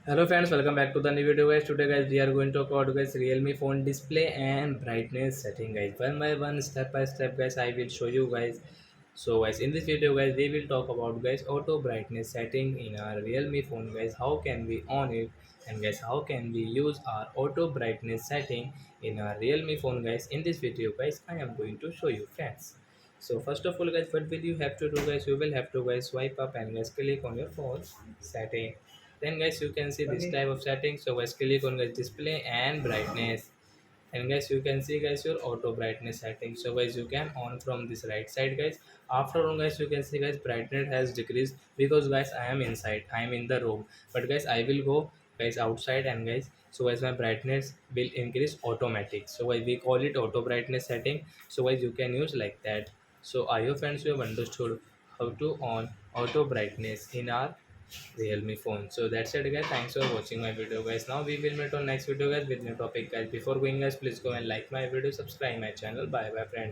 Hello friends, welcome back to the new video guys. Today guys we are going to talk about guys Realme phone display and brightness setting guys. One by one, step by step guys, I will show you guys. So guys, in this video guys we will talk about guys auto brightness setting in our Realme phone guys. How can we on it, and guys how can we use our auto brightness setting in our Realme phone guys. In this video guys I am going to show you friends. So first of all guys, what will you have to do guys? You will have to guys swipe up and guys click on your phone setting. Then guys you can see this type of settings. So guys click on guys display and brightness, and guys you can see guys your auto brightness settings. So guys you can on from this right side guys. After on guys you can see guys brightness has decreased because guys I am inside, I am in the room. But guys I will go guys outside, and guys so guys my brightness will increase automatic. So guys we call it auto brightness setting. So guys you can use like that. So I hope friends you have understood how to on auto brightness in our Realme phone. So that's it guys. Thanks for watching my video guys. Now we will meet on next video guys with new topic guys. Before going guys, please go and like my video, subscribe my channel. Bye bye friends.